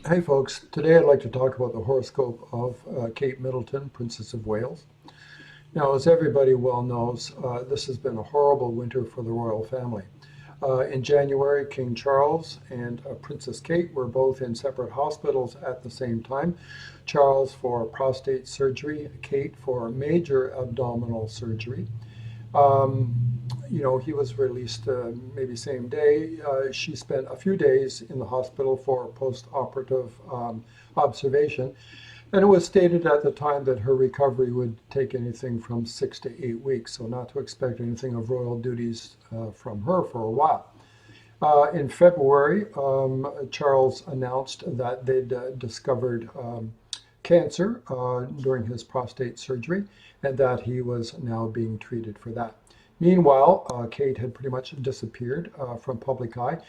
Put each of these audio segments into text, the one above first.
Hey folks, today I'd like to talk about the horoscope of Kate Middelton, Princess of Wales. Now, as everybody well knows, this has been a horrible winter for the royal family. In January, King Charles and Princess Kate were both in separate hospitals at the same time. Charles for prostate surgery, Kate for major abdominal surgery. Um, he was released maybe same day. She spent a few days in the hospital for post-operative observation, and it was stated at the time that her recovery would take anything from 6 to 8 weeks, so not to expect anything of royal duties from her for a while. In February, Charles announced that they'd discovered cancer during his prostate surgery and that he was now being treated for that. Meanwhile, Kate had pretty much disappeared from public eye,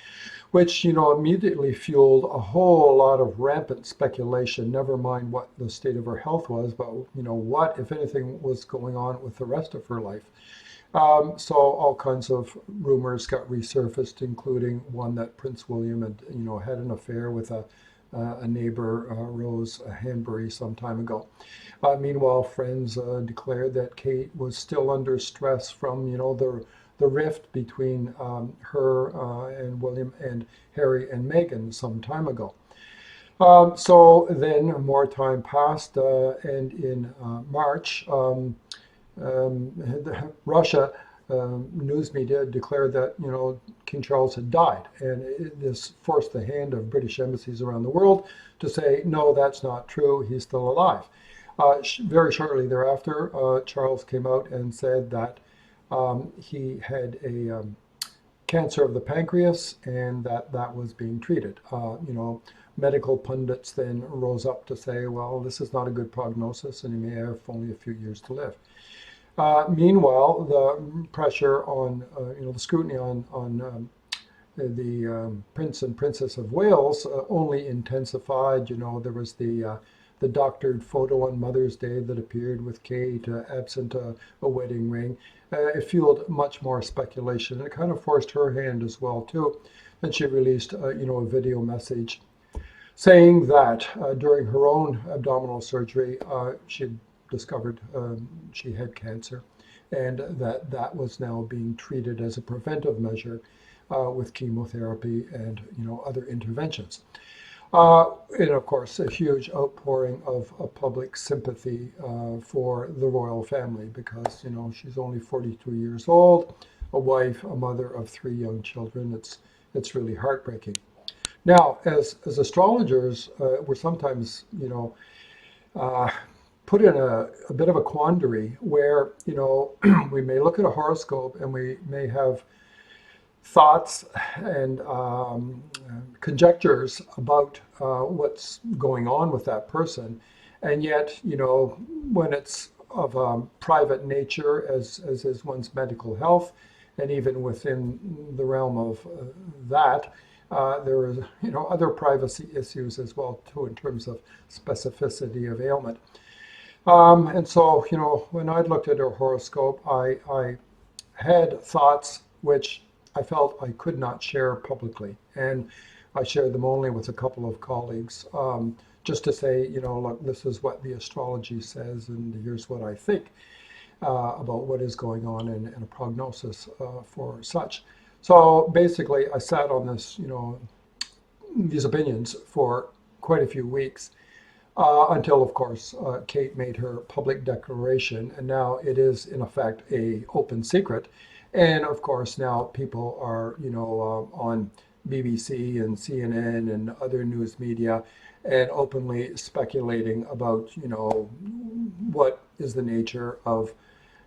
which, immediately fueled a whole lot of rampant speculation, never mind what the state of her health was, but, what, if anything, was going on with the rest of her life. So all kinds of rumors got resurfaced, including one that Prince William had an affair with a neighbor, Rose Hanbury, some time ago. Meanwhile, friends declared that Kate was still under stress from, the rift between her and William and Harry and Meghan some time ago. So then more time passed, and in March, Russia news media declared that King Charles had died, and this forced the hand of British embassies around the world to say no, that's not true. He's still alive. Very shortly thereafter, Charles came out and said that he had a cancer of the pancreas and that was being treated. Medical pundits then rose up to say, well, this is not a good prognosis, and he may have only a few years to live. Meanwhile, the pressure on, the scrutiny on the Prince and Princess of Wales only intensified. There was the doctored photo on Mother's Day that appeared with Kate absent a wedding ring. It fueled much more speculation. It kind of forced her hand as well too. And she released, a video message saying that during her own abdominal surgery, she'd discovered she had cancer, and that was now being treated as a preventive measure with chemotherapy and other interventions. And of course, a huge outpouring of public sympathy for the royal family because she's only 42 years old, a wife, a mother of three young children. It's really heartbreaking. Now, as astrologers, we're sometimes uh, put in a bit of a quandary where, we may look at a horoscope and we may have thoughts and conjectures about what's going on with that person. And yet, when it's of a private nature, as is one's medical health, and even within the realm of that, there is, other privacy issues as well, too, in terms of specificity of ailment. And so, when I looked at her horoscope, I had thoughts which I felt I could not share publicly. And I shared them only with a couple of colleagues, just to say, look, this is what the astrology says, and here's what I think about what is going on and a prognosis for such. So basically, I sat on this, these opinions for quite a few weeks. Until, of course, Kate made her public declaration, and now it is in effect a open secret. And of course, now people are, on BBC and CNN and other news media, and openly speculating about, what is the nature of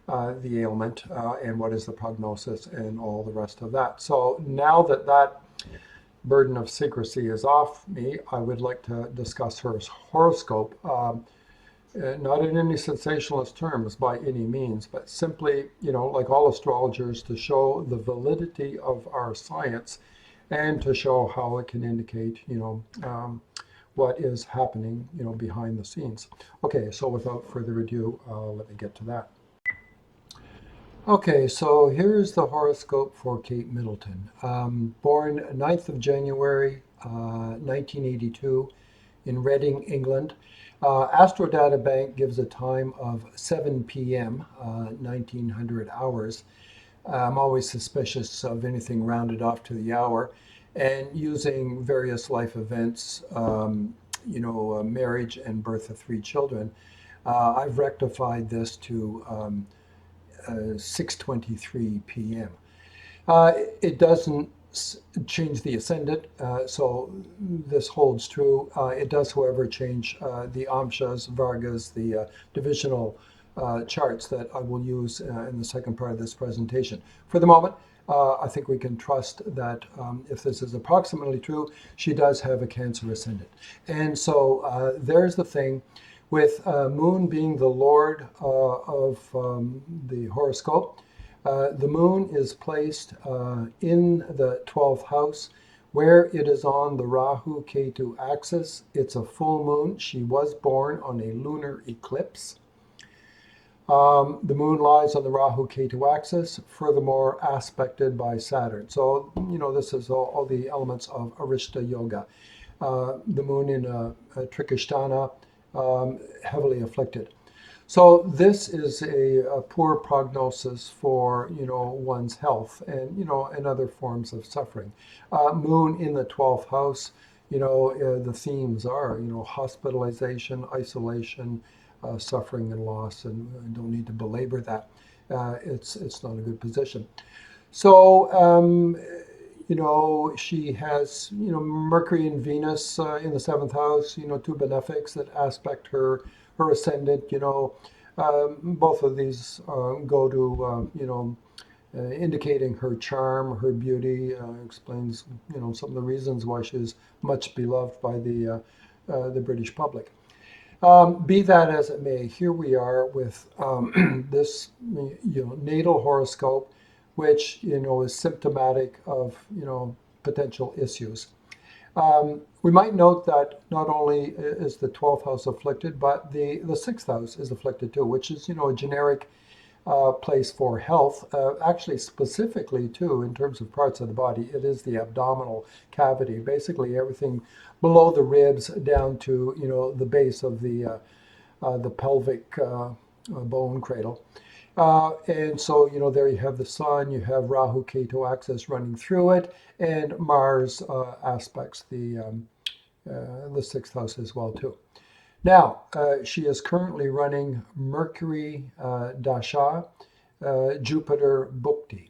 the ailment and what is the prognosis and all the rest of that. So now that that burden of secrecy is off me, I would like to discuss her horoscope, not in any sensationalist terms by any means, but simply, like all astrologers, to show the validity of our science and to show how it can indicate, what is happening, behind the scenes. Okay, so without further ado, let me get to that. Okay, so here's the horoscope for Kate Middelton. Born 9th of January, 1982 in Reading, England. Astro Data Bank gives a time of 7 p.m., 1900 hours. I'm always suspicious of anything rounded off to the hour. And using various life events, marriage and birth of 3 children, I've rectified this to 6:23 p.m. It doesn't change the ascendant, so this holds true. It does, however, change the amshas, vargas, the divisional charts that I will use in the second part of this presentation. For the moment, I think we can trust that if this is approximately true, she does have a Cancer ascendant. And so there's the thing. With Moon being the lord of the horoscope, the moon is placed in the 12th house where it is on the Rahu Ketu axis. It's a full moon. She was born on a lunar eclipse. The moon lies on the Rahu Ketu axis, furthermore aspected by Saturn. So, this is all the elements of Arishta yoga. The moon in Trikashtana, heavily afflicted. So this is a poor prognosis for one's health and other forms of suffering. Moon in the 12th house, the themes are hospitalization, isolation, suffering and loss, and I don't need to belabor that. It's not a good position. So she has Mercury and Venus in the 7th house, two benefics that aspect her ascendant. Both of these go to indicating her charm, her beauty. Explains some of the reasons why she's much beloved by the British public. Be that as it may, here we are with this natal horoscope, which is symptomatic of potential issues. We might note that not only is the 12th house afflicted, but the 6th house is afflicted too, which is a generic place for health. Actually, specifically too, in terms of parts of the body, it is the abdominal cavity. Basically, everything below the ribs down to the base of the pelvic bone cradle. And so, there you have the sun, you have Rahu Ketu axis running through it, and Mars aspects the 6th house as well too. Now, she is currently running Mercury dasha, Jupiter bhukti.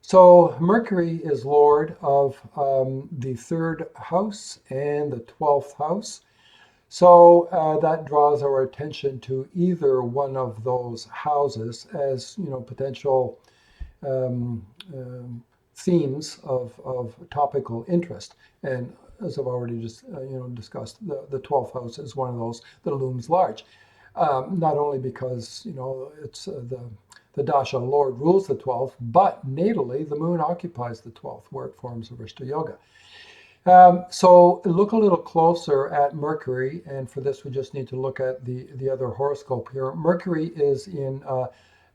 So Mercury is lord of the 3rd house and the 12th house. So that draws our attention to either one of those houses as potential themes of topical interest. And as I've already just discussed, the 12th house is one of those that looms large. Not only because it's the dasha lord rules the 12th, but natally the moon occupies the 12th, where it forms Arishta yoga. So look a little closer at Mercury, and for this we just need to look at the other horoscope here. Mercury is in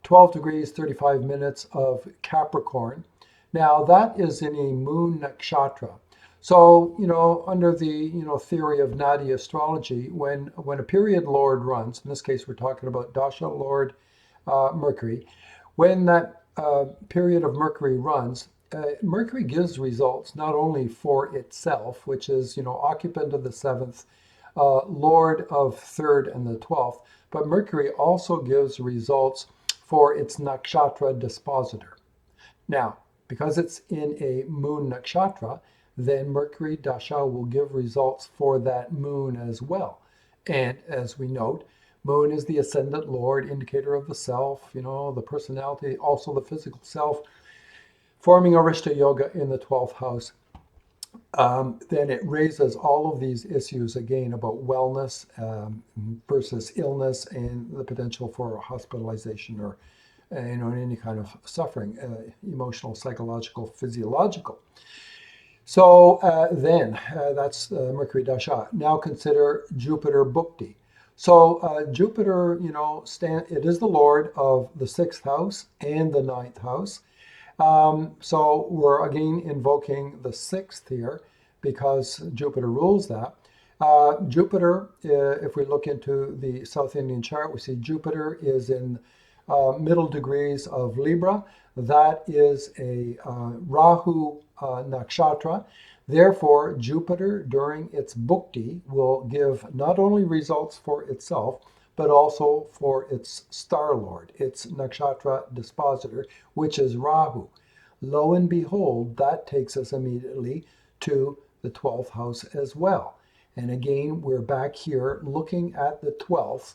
12 degrees 35 minutes of Capricorn. Now that is in a moon nakshatra. So under the theory of Nadi astrology, when a period lord runs, in this case we're talking about dasha lord Mercury, when that period of Mercury runs, Mercury gives results not only for itself, which is occupant of the 7th, lord of 3rd and the 12th, but Mercury also gives results for its nakshatra dispositor. Now, because it's in a moon nakshatra, then Mercury dasha will give results for that moon as well. And as we note, moon is the ascendant lord, indicator of the self, the personality, also the physical self, forming Arishta yoga in the 12th house. Then it raises all of these issues again about wellness versus illness and the potential for hospitalization or any kind of suffering, emotional, psychological, physiological. So then that's Mercury dasha. Now consider Jupiter bhukti. So Jupiter, it is the lord of the 6th house and the 9th house. So we're again invoking the 6th here because Jupiter rules that. Jupiter, if we look into the South Indian chart, we see Jupiter is in middle degrees of Libra. That is a Rahu nakshatra. Therefore, Jupiter during its bhukti will give not only results for itself, but also for its star lord, its nakshatra dispositor, which is Rahu. Lo and behold, that takes us immediately to the 12th house as well. And again, we're back here looking at the 12th.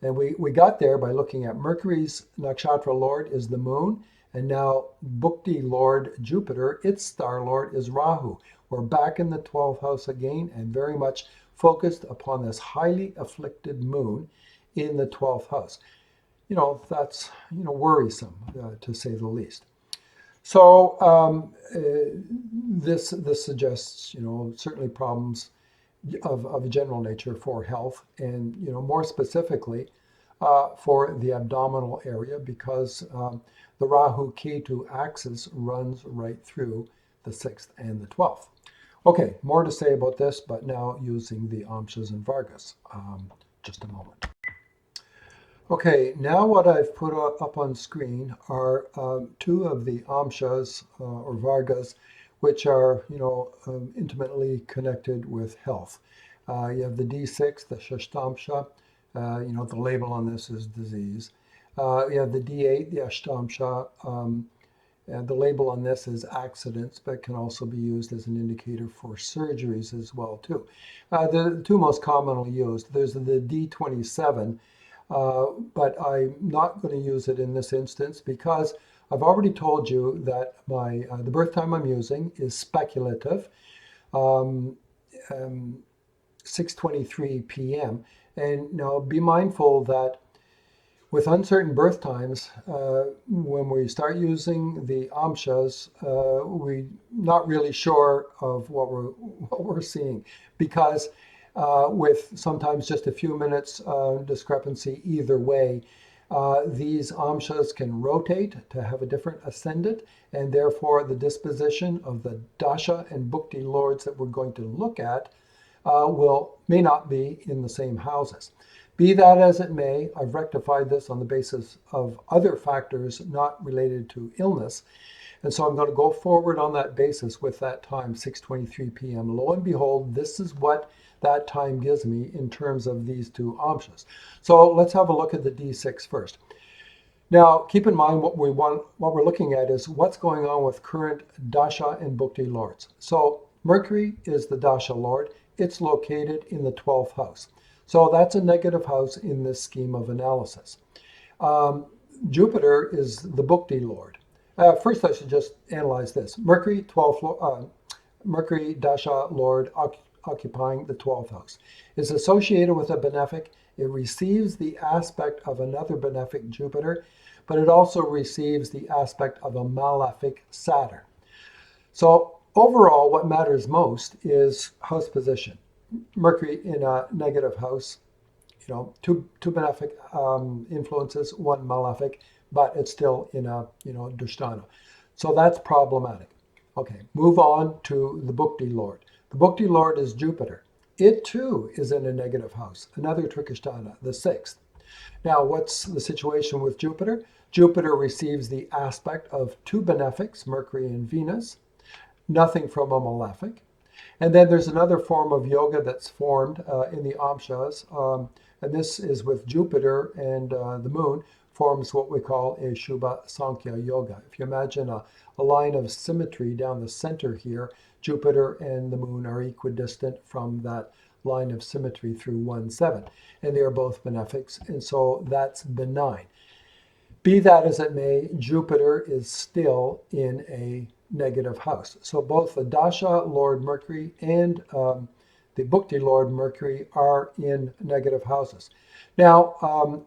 And we got there by looking at Mercury's nakshatra lord is the moon. And now Bhukti lord Jupiter, its star lord is Rahu. We're back in the 12th house again and very much focused upon this highly afflicted moon in the 12th house. That's, worrisome to say the least. So this suggests, certainly problems of a general nature for health, and more specifically for the abdominal area, because the Rahu Ketu axis runs right through the 6th and the 12th. Okay, more to say about this, but now using the amshas and vargas. Just a moment. Okay, now what I've put up on screen are two of the amshas or vargas, which are, intimately connected with health. You have the D6, the shashtamsha. The label on this is disease. You have the D8, the ashtamsha. And the label on this is accidents, but can also be used as an indicator for surgeries as well, too. The two most commonly used, there's the D27, but I'm not going to use it in this instance because I've already told you that the birth time I'm using is speculative, 6:23 p.m. And now be mindful that with uncertain birth times, when we start using the amshas, we're not really sure of what we're seeing, because with sometimes just a few minutes discrepancy either way, these amshas can rotate to have a different ascendant, and therefore the disposition of the dasha and bhukti lords that we're going to look at may not be in the same houses. Be that as it may, I've rectified this on the basis of other factors not related to illness. And so I'm going to go forward on that basis with that time, 6:23 p.m. Lo and behold, this is what that time gives me in terms of these two amshas. So let's have a look at the D6 first. Now, keep in mind what we're looking at is what's going on with current dasha and bhukti lords. So Mercury is the dasha lord. It's located in the 12th house. So that's a negative house in this scheme of analysis. Jupiter is the bhukti lord. First, I should just analyze this. Mercury, 12th, Mercury dasha lord occupying the 12th house is associated with a benefic. It receives the aspect of another benefic Jupiter, but it also receives the aspect of a malefic Saturn. So overall, what matters most is house position. Mercury in a negative house, two benefic influences, one malefic, but it's still in a, dushtana. So that's problematic. Okay, move on to the bhukti lord. The bhukti lord is Jupiter. It too is in a negative house, another trikashtana, the 6th. Now, what's the situation with Jupiter? Jupiter receives the aspect of two benefics, Mercury and Venus, nothing from a malefic. And then there's another form of yoga that's formed in the amshas, and this is with Jupiter and the moon, forms what we call a Shubha Sankhya yoga. If you imagine a line of symmetry down the center here, Jupiter and the moon are equidistant from that line of symmetry through 1-7, and they are both benefics, and so that's benign. Be that as it may, Jupiter is still in a negative house. So both the dasha lord Mercury and the bhukti lord Mercury are in negative houses. Now,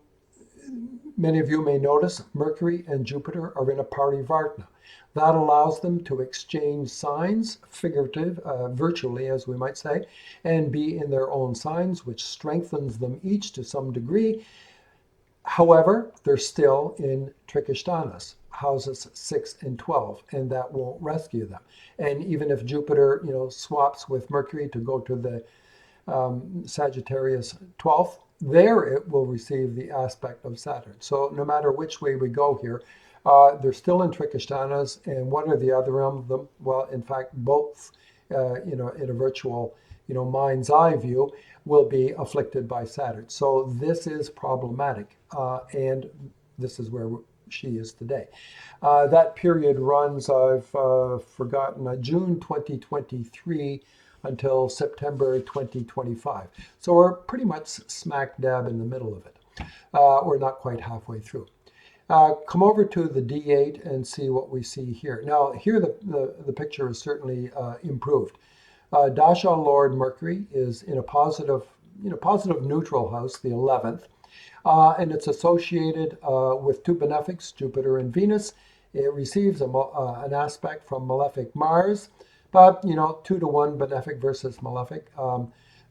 many of you may notice Mercury and Jupiter are in a parivartana. That allows them to exchange signs, figurative, virtually, as we might say, and be in their own signs, which strengthens them each to some degree. However, they're still in trikashtanas, houses 6 and 12, and that won't rescue them. And even if Jupiter, swaps with Mercury to go to the Sagittarius 12th, there it will receive the aspect of Saturn. So no matter which way we go here, they're still in Trikashtanas. And what are the other of them? Well, in fact, both, in a virtual, mind's eye view, will be afflicted by Saturn. So this is problematic. And this is where she is today. That period runs, I've forgotten, June 2023 until September 2025. So we're pretty much smack dab in the middle of it. We're not quite halfway through. Come over to the D8 and see what we see here. Now, here the picture is certainly improved. Dasha Lord Mercury is in a positive neutral house, the 11th, and it's associated with two benefics, Jupiter and Venus. It receives an aspect from malefic Mars, but 2-to-1 benefic versus malefic.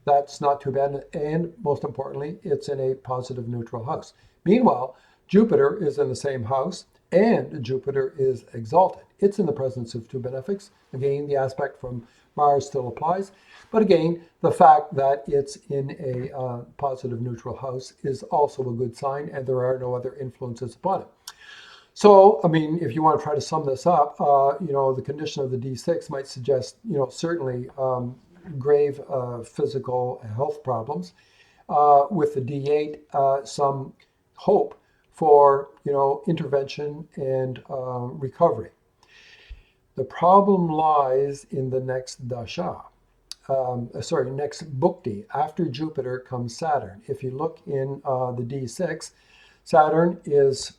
That's not too bad, and most importantly, it's in a positive neutral house. Meanwhile, Jupiter is in the same house, and Jupiter is exalted. It's in the presence of two benefics. Again, the aspect from Mars still applies, but again, the fact that it's in a positive neutral house is also a good sign, and there are no other influences upon it. So, I mean, if you want to try to sum this up, the condition of the D6 might suggest, certainly grave physical health problems. With the D8, some hope for, intervention and recovery. The problem lies in the next dasha. Next bhukti. After Jupiter comes Saturn. If you look in the D6, Saturn is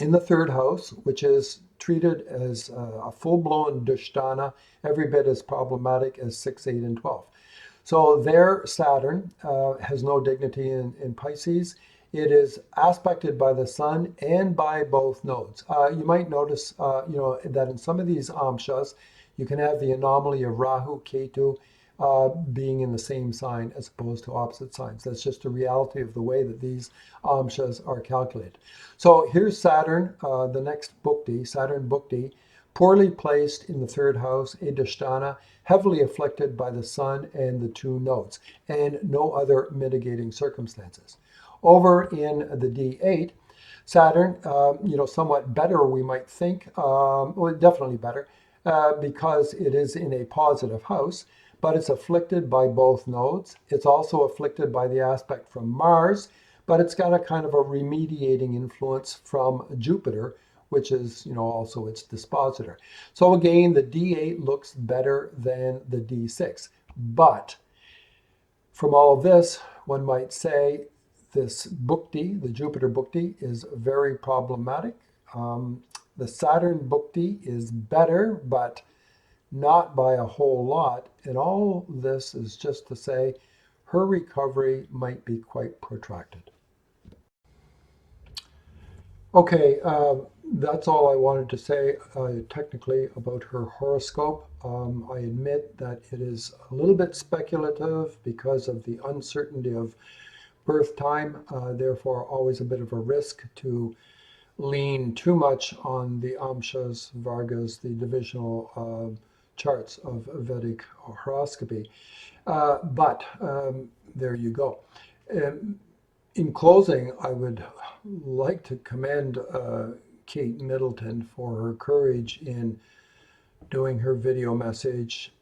in the third house, which is treated as a full-blown dushtana, every bit as problematic as 6, 8, and 12. So there, Saturn has no dignity in Pisces. It is aspected by the sun and by both nodes. You might notice, that in some of these amshas, you can have the anomaly of Rahu, Ketu being in the same sign as opposed to opposite signs. That's just a reality of the way that these amshas are calculated. So here's Saturn, the next bhukti, Saturn bhukti, poorly placed in the third house, a dashtana, heavily afflicted by the sun and the two nodes, and no other mitigating circumstances. Over in the D8, Saturn, somewhat better, we might think, well, definitely better, because it is in a positive house, but it's afflicted by both nodes. It's also afflicted by the aspect from Mars, but it's got a kind of a remediating influence from Jupiter, which is, also its dispositor. So again, the D8 looks better than the D6. But from all of this, one might say this bhukti, the Jupiter bhukti, is very problematic. The Saturn bhukti is better, but not by a whole lot. And all this is just to say her recovery might be quite protracted. Okay, that's all I wanted to say technically about her horoscope. I admit that it is a little bit speculative because of the uncertainty of birth time, therefore always a bit of a risk to lean too much on the amshas, vargas, the divisional charts of Vedic horoscopy. But there you go. In closing, I would like to commend Kate Middelton for her courage in doing her video message,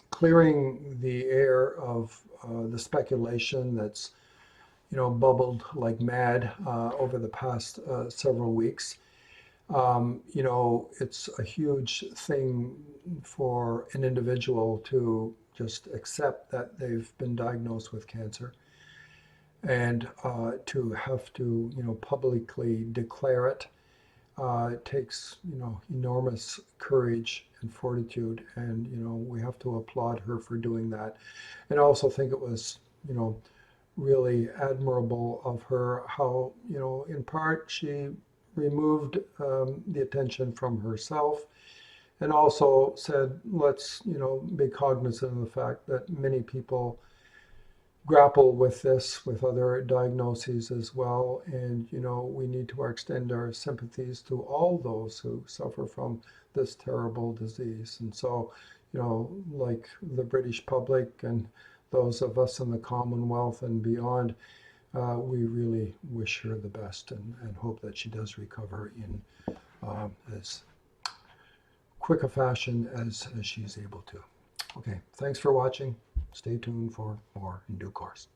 clearing the air of the speculation that's, bubbled like mad over the past several weeks. It's a huge thing for an individual to just accept that they've been diagnosed with cancer, and to have to, publicly declare it. It takes, enormous courage and fortitude, and, we have to applaud her for doing that. And I also think it was, really admirable of her how, in part she removed the attention from herself, and also said, let's, be cognizant of the fact that many people grapple with this, with other diagnoses as well. And, we need to extend our sympathies to all those who suffer from this terrible disease. And so, like the British public and those of us in the Commonwealth and beyond, we really wish her the best and hope that she does recover in as quick a fashion as she's able to. Okay, thanks for watching. Stay tuned for more in due course.